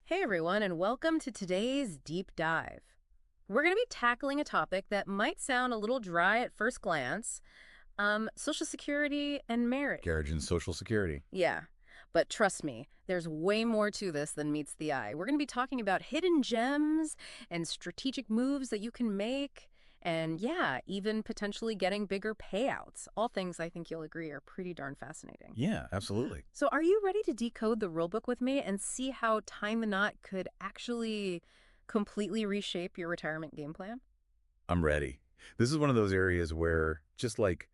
Hey everyone, and welcome to today's deep dive. We're going to be tackling a topic that might sound a little dry at first glance, Social Security and marriage. Marriage and Social Security. Yeah, but trust me, there's way more to this than meets the eye. We're going to be talking about hidden gems and strategic moves that you can make, and yeah, even potentially getting bigger payouts. All things I think you'll agree are pretty darn fascinating. Yeah, absolutely. So, are you ready to decode the rulebook with me and see how tying the knot could actually completely reshape your retirement game plan? I'm ready. This is one of those areas where just like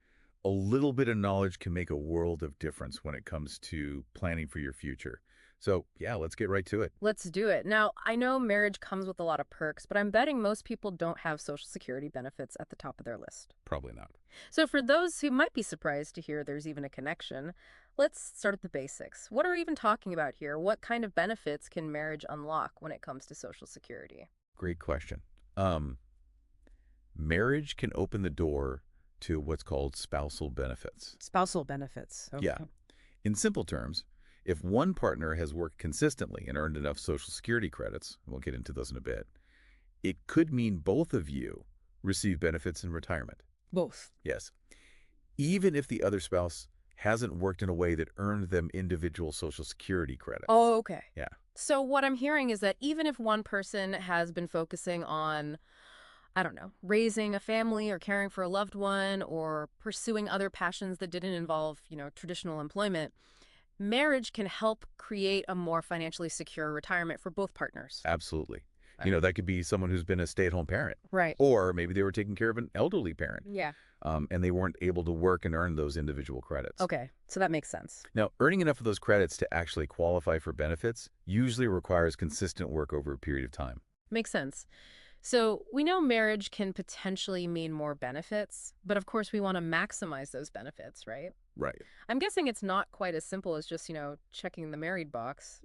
a little bit of knowledge can make a world of difference when it comes to planning for your future. So, yeah, let's get right to it. Let's do it. Now, I know marriage comes with a lot of perks, but I'm betting most people don't have Social Security benefits at the top of their list. Probably not. So, for those who might be surprised to hear there's even a connection, let's start at the basics. What are we even talking about here? What kind of benefits can marriage unlock when it comes to Social Security? Great question. Um, Marriage can open the door to what's called spousal benefits. Spousal benefits. Yeah. Okay. In simple terms, if one partner has worked consistently and earned enough Social Security credits, we'll get into those in a bit, it could mean both of you receive benefits in retirement. Both. Yes. Even if the other spouse hasn't worked in a way that earned them individual Social Security credits. Oh, okay. Yeah, So what I'm hearing is that even if one person has been focusing on, I don't know, raising a family or caring for a loved one or pursuing other passions that didn't involve, traditional employment, marriage can help create a more financially secure retirement for both partners. absolutely. Right. That could be someone who's been a stay-at-home parent, Right. or maybe they were taking care of an elderly parent, Yeah. and they weren't able to work and earn those individual credits. Okay. So that makes sense. Now, earning enough of those credits to actually qualify for benefits usually requires consistent work over a period of time. Makes sense. So we know marriage can potentially mean more benefits, but of course we want to maximize those benefits, right? Right. I'm guessing it's not quite as simple as just, checking the married box.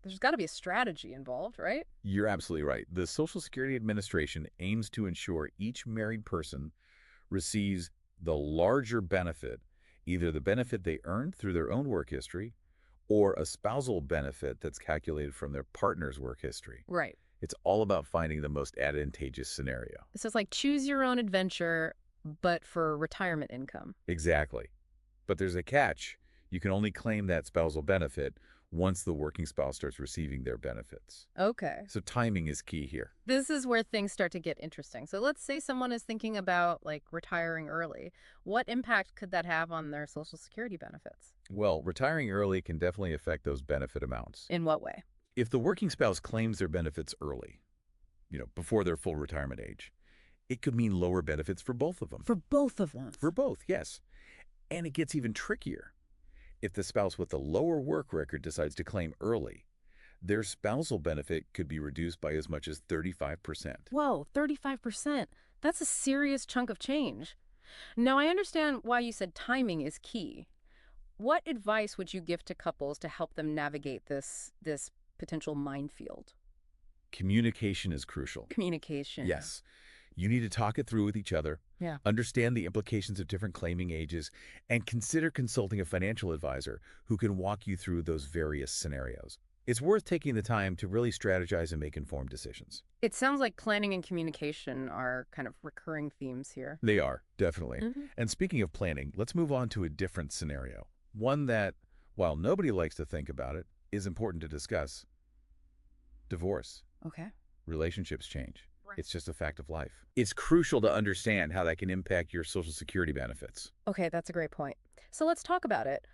There's got to be a strategy involved, right? You're absolutely right. The Social Security Administration aims to ensure each married person receives the larger benefit, either the benefit they earned through their own work history or a spousal benefit that's calculated from their partner's work history. Right. It's all about finding the most advantageous scenario. So it's like choose your own adventure, but for retirement income. Exactly. But there's a catch. You can only claim that spousal benefit once the working spouse starts receiving their benefits. Okay. So timing is key here. This is where things start to get interesting. So let's say someone is thinking about like retiring early. What impact could that have on their Social Security benefits? Well, retiring early can definitely affect those benefit amounts. In what way? If the working spouse claims their benefits early, before their full retirement age, it could mean lower benefits for both of them. For both of them. For both, yes. And it gets even trickier. If the spouse with the lower work record decides to claim early, their spousal benefit could be reduced by as much as 35%. Whoa, 35%. That's a serious chunk of change. Now, I understand why you said timing is key. What advice would you give to couples to help them navigate this potential minefield? Communication is crucial. Communication. Yes. You need to talk it through with each other, Yeah. understand the implications of different claiming ages, and consider consulting a financial advisor who can walk you through those various scenarios. It's worth taking the time to really strategize and make informed decisions. It sounds like planning and communication are kind of recurring themes here. They are, definitely. Hmm. And speaking of planning, let's move on to a different scenario. One that, while nobody likes to think about it, is important to discuss. Divorce. Okay. Relationships change. Right. It's just a fact of life. It's crucial to understand how that can impact your Social Security benefits. Okay, that's a great point. So let's talk about it.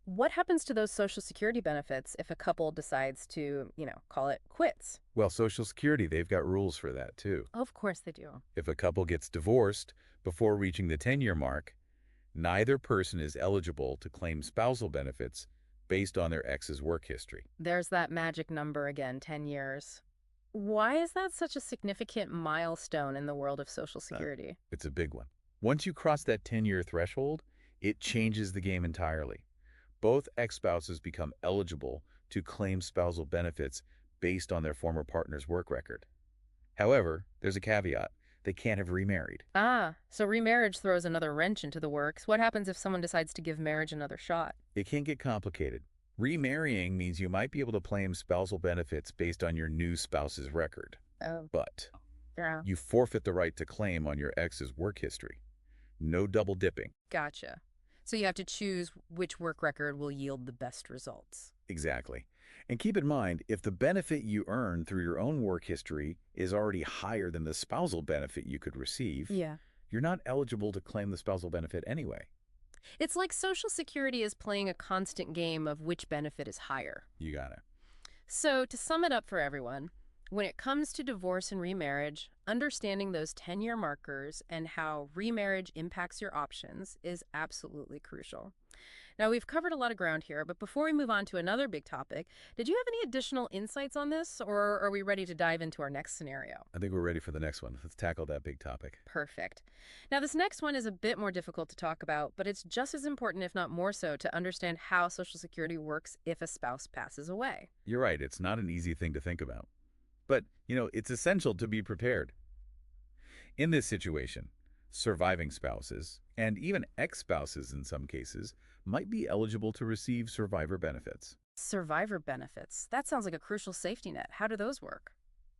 What happens to those Social Security benefits if a couple decides to, call it quits? Well, Social Security, they've got rules for that too. Of course they do. If a couple gets divorced before reaching the 10-year mark, neither person is eligible to claim spousal benefits based on their ex's work history. There's that magic number again, 10 years. Why is that such a significant milestone in the world of Social Security? It's a big one. Once you cross that 10-year threshold, it changes the game entirely. Both ex-spouses become eligible to claim spousal benefits based on their former partner's work record. However, there's a caveat. They can't have remarried. Ah, so remarriage throws another wrench into the works. What happens if someone decides to give marriage another shot? It can get complicated. Remarrying means you might be able to claim spousal benefits based on your new spouse's record, Oh, but yeah. you forfeit the right to claim on your ex's work history. No double dipping. Gotcha. So you have to choose which work record will yield the best results. Exactly. And keep in mind, if the benefit you earn through your own work history is already higher than the spousal benefit you could receive, Yeah. you're not eligible to claim the spousal benefit anyway. It's like Social Security is playing a constant game of which benefit is higher. You got it. So, to sum it up for everyone, when it comes to divorce and remarriage, understanding those 10-year markers and how remarriage impacts your options is absolutely crucial. Now, we've covered a lot of ground here, but before we move on to another big topic, did you have any additional insights on this, or are we ready to dive into our next scenario? I think we're ready for the next one. Let's tackle that big topic. Perfect. Now, this next one is a bit more difficult to talk about, but it's just as important, if not more so, to understand how Social Security works if a spouse passes away. You're right, it's not an easy thing to think about. But, it's essential to be prepared. In this situation, surviving spouses, and even ex-spouses in some cases, might be eligible to receive survivor benefits. Survivor benefits. That sounds like a crucial safety net. How do those work?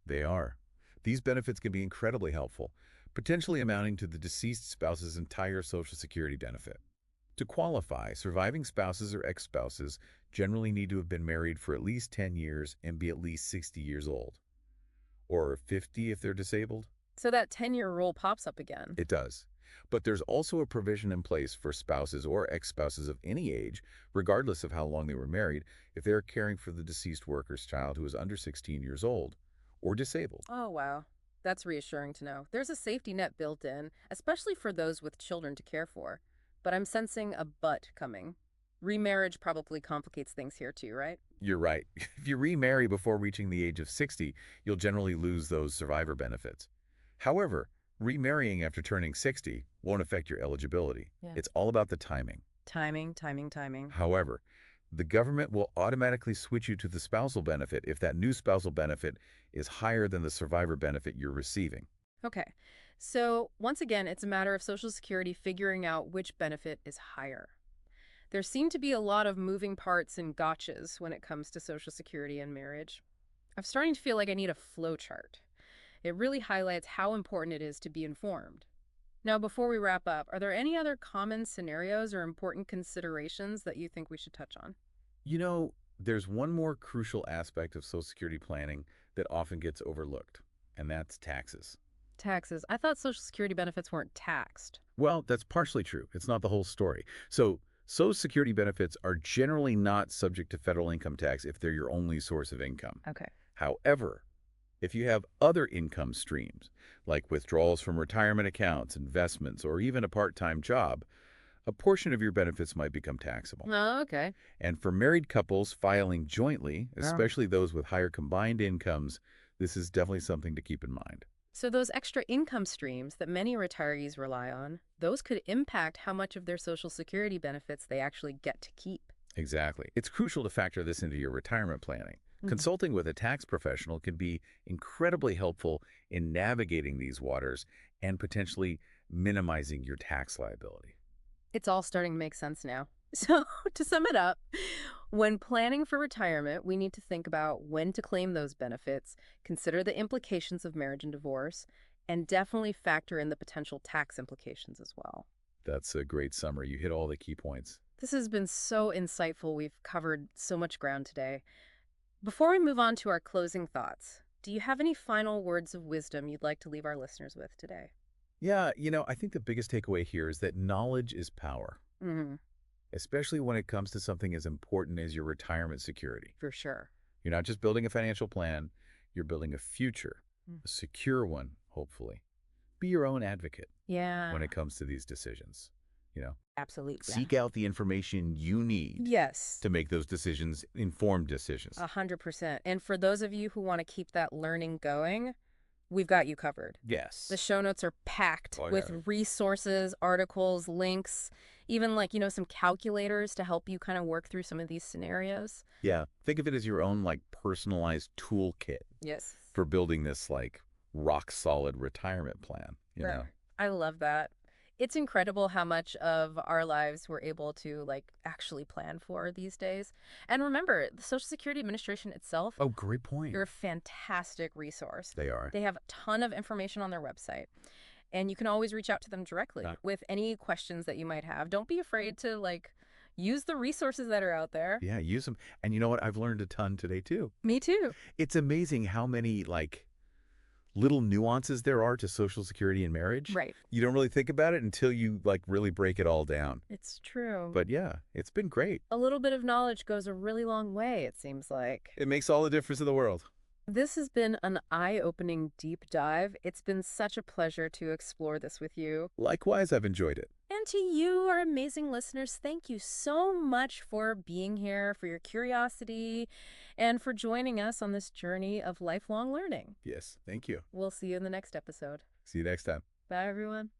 They are. These benefits can be incredibly helpful, potentially amounting to the deceased spouse's entire Social Security benefit. To qualify, surviving spouses or ex-spouses generally need to have been married for at least 10 years and be at least 60 years old. Or 50 if they're disabled. So that 10-year rule pops up again. It does. But there's also a provision in place for spouses or ex-spouses of any age, regardless of how long they were married, if they're caring for the deceased worker's child who is under 16 years old or disabled. Oh, wow. That's reassuring to know. There's a safety net built in, especially for those with children to care for. But I'm sensing a but coming. Remarriage probably complicates things here too, right? You're right. If you remarry before reaching the age of 60, you'll generally lose those survivor benefits. However, remarrying after turning 60 won't affect your eligibility. Yeah. It's all about the timing. Timing, timing, timing. However, the government will automatically switch you to the spousal benefit if that new spousal benefit is higher than the survivor benefit you're receiving. Okay. So, once again, it's a matter of Social Security figuring out which benefit is higher. There seem to be a lot of moving parts and gotchas when it comes to Social Security and marriage. I'm starting to feel like I need a flow chart. It really highlights how important it is to be informed. Now, before we wrap up, are there any other common scenarios or important considerations that you think we should touch on? There's one more crucial aspect of Social Security planning that often gets overlooked, and that's taxes. Taxes. I thought Social Security benefits weren't taxed. Well, that's partially true. It's not the whole story. So, Social Security benefits are generally not subject to federal income tax if they're your only source of income. Okay. However, if you have other income streams, like withdrawals from retirement accounts, investments, or even a part-time job, a portion of your benefits might become taxable. Oh, okay. And for married couples filing jointly, Oh. especially those with higher combined incomes, this is definitely something to keep in mind. So those extra income streams that many retirees rely on, those could impact how much of their Social Security benefits they actually get to keep. Exactly. It's crucial to factor this into your retirement planning. Consulting with a tax professional can be incredibly helpful in navigating these waters and potentially minimizing your tax liability. It's all starting to make sense now. So, to sum it up, when planning for retirement, we need to think about when to claim those benefits, consider the implications of marriage and divorce, and definitely factor in the potential tax implications as well. That's a great summary. You hit all the key points. This has been so insightful. We've covered so much ground today. Before we move on to our closing thoughts, do you have any final words of wisdom you'd like to leave our listeners with today? Yeah, I think the biggest takeaway here is that knowledge is power, Mm, especially when it comes to something as important as your retirement security. for sure. You're not just building a financial plan, you're building a future, Mm. a secure one, hopefully. Be your own advocate Yeah, when it comes to these decisions. absolutely. Seek out the information you need Yes. to make those decisions, informed decisions. 100%. And for those of you who want to keep that learning going, we've got you covered. Yes. The show notes are packed Oh, yeah. with resources, articles, links, even some calculators to help you kind of work through some of these scenarios. Yeah. Think of it as your own personalized toolkit Yes. for building this rock solid retirement plan. Right. I love that. It's incredible how much of our lives we're able to like actually plan for these days. And remember, the Social Security Administration itself, Oh, great point. they're a fantastic resource. They are. They have a ton of information on their website, and you can always reach out to them directly with any questions that you might have. Don't be afraid to like use the resources that are out there. Yeah, use them. And you know what? I've learned a ton today, too. Me too. It's amazing how many, little nuances there are to Social Security and marriage. Right. You don't really think about it until you, really break it all down. It's true. But yeah, it's been great. A little bit of knowledge goes a really long way, it seems like. It makes all the difference in the world. This has been an eye-opening deep dive. It's been such a pleasure to explore this with you. Likewise, I've enjoyed it. And to you, our amazing listeners, thank you so much for being here, for your curiosity, and for joining us on this journey of lifelong learning. Yes, thank you. We'll see you in the next episode. See you next time. Bye, everyone.